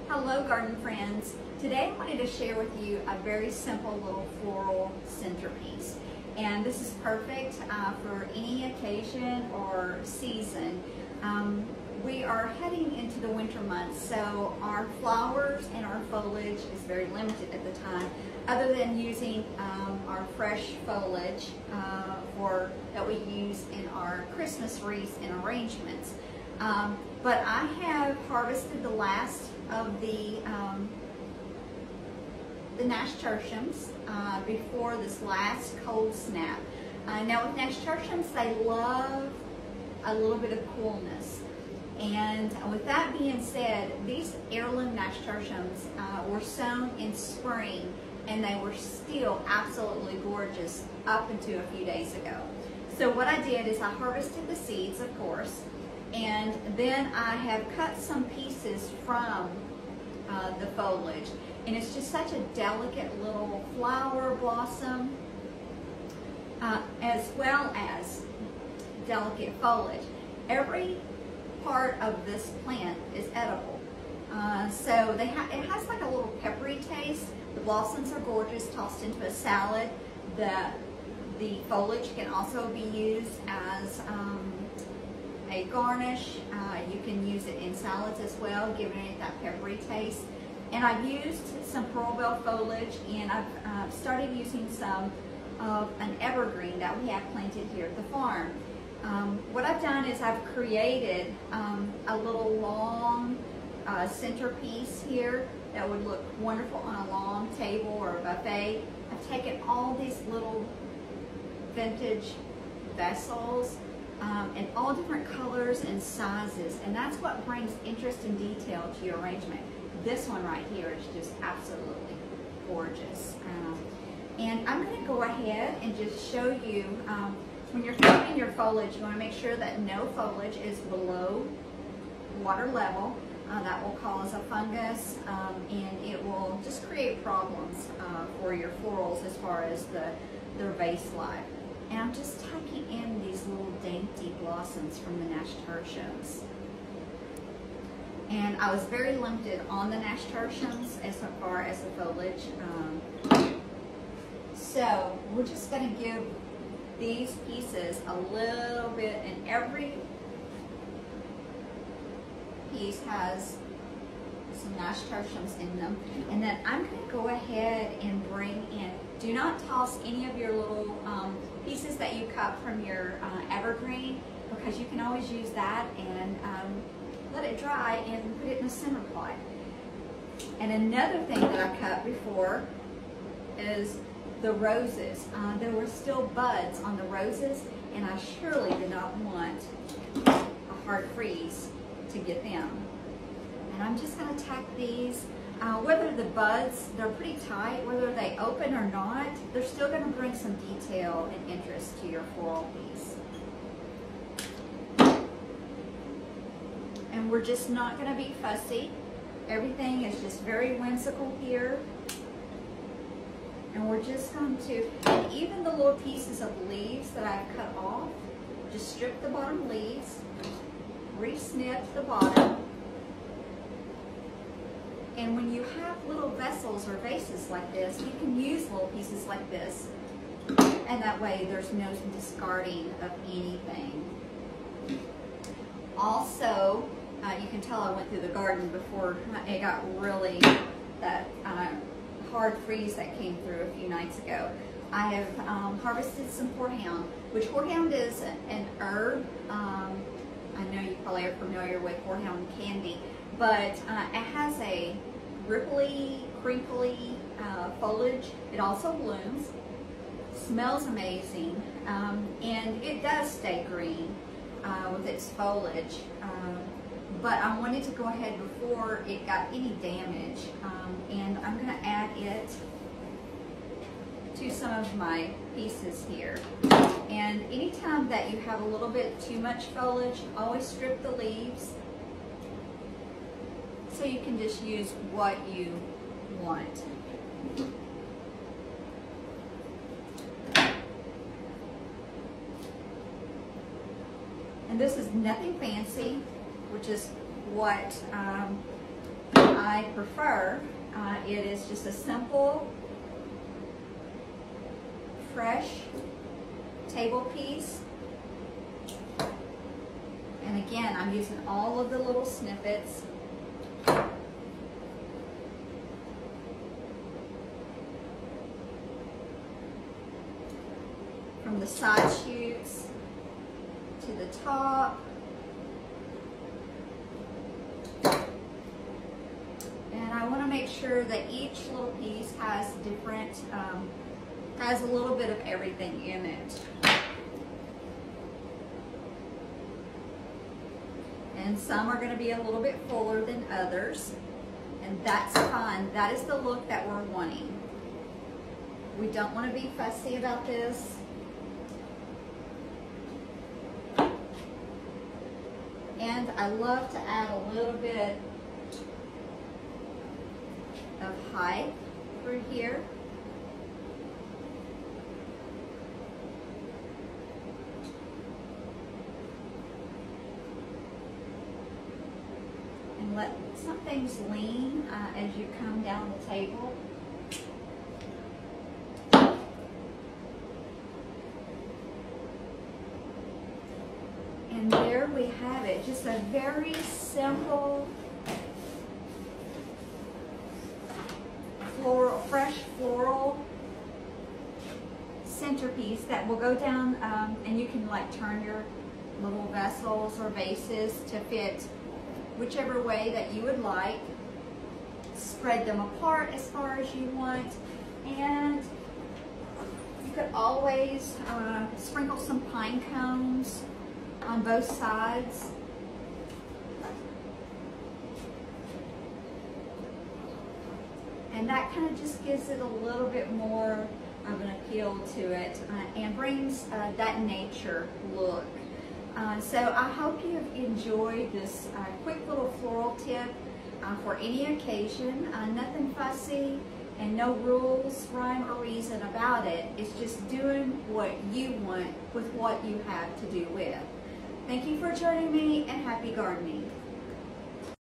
Hello garden friends. Today I wanted to share with you a very simple little floral centerpiece. And this is perfect for any occasion or season. We are heading into the winter months, so our flowers and our foliage is very limited at the time, other than using our fresh foliage that we use in our Christmas wreaths and arrangements. But I have harvested the last of the nasturtiums before this last cold snap. Now with nasturtiums, they love a little bit of coolness. And with that being said, these heirloom nasturtiums were sown in spring, and they were still absolutely gorgeous up until a few days ago. So what I did is I harvested the seeds, of course, and then I have cut some pieces from the foliage. And it's just such a delicate little flower blossom, as well as delicate foliage. Every part of this plant is edible. So it has like a little peppery taste. The blossoms are gorgeous, tossed into a salad. The foliage can also be used as a garnish. You can use it in salads as well, giving it that peppery taste. And I've used some pearl bell foliage, and I've started using some of an evergreen that we have planted here at the farm. What I've done is I've created a little long centerpiece here that would look wonderful on a long table or a buffet. I've taken all these little vintage vessels in all different colors and sizes, and that's what brings interest and detail to your arrangement. This one right here is just absolutely gorgeous. And I'm going to go ahead and just show you, when you're cutting your foliage, you want to make sure that no foliage is below water level. That will cause a fungus, and it will just create problems for your florals as far as their vase life. And I'm just tucking in these little dainty blossoms from the nasturtiums. And I was very limited on the nasturtiums as far as the foliage. So we're just going to give these pieces a little bit, and every piece has some nasturtiums in them. And then I'm going to go ahead and bring in, do not toss any of your little pieces that you cut from your evergreen, because you can always use that and let it dry and put it in a center plot. And another thing that I cut before is the roses. There were still buds on the roses, and I surely did not want a hard freeze to get them. And I'm just going to tack these. Whether the buds, they're pretty tight, whether they open or not, they're still going to bring some detail and interest to your floral piece. And we're just not going to be fussy. Everything is just very whimsical here. And we're just going to, and even the little pieces of leaves that I've cut off, just strip the bottom leaves, re-snip the bottom. And when you have little vessels or vases like this, you can use little pieces like this, and that way there's no discarding of anything. Also, you can tell I went through the garden before it got really that hard freeze that came through a few nights ago. I have harvested some horehound, which horehound is an herb. I know you probably are familiar with horehound candy, but it has a ripply, crinkly foliage. It also blooms, smells amazing, and it does stay green with its foliage. But I wanted to go ahead before it got any damage, and I'm going to add it to some of my pieces here. And anytime that you have a little bit too much foliage, always strip the leaves so you can just use what you want. And this is nothing fancy, which is what I I prefer. It is just a simple, fresh table piece. And again, I'm using all of the little snippets. From the side shoots to the top. And I want to make sure that each little piece has different, has a little bit of everything in it. And some are going to be a little bit fuller than others, and that's fine. That is the look that we're wanting. We don't want to be fussy about this. And I love to add a little bit of height through here. And let some things lean as you come down the table. And there we have it, just a very simple, fresh floral centerpiece that will go down, and you can like turn your little vessels or vases to fit whichever way that you would like. Spread them apart as far as you want, and you could always sprinkle some pine cones on both sides. And that kind of just gives it a little bit more of an appeal to it, and brings that nature look. So I hope you have enjoyed this quick little floral tip for any occasion. Nothing fussy and no rules, rhyme, or reason about it. It's just doing what you want with what you have to do with. Thank you for joining me, and happy gardening.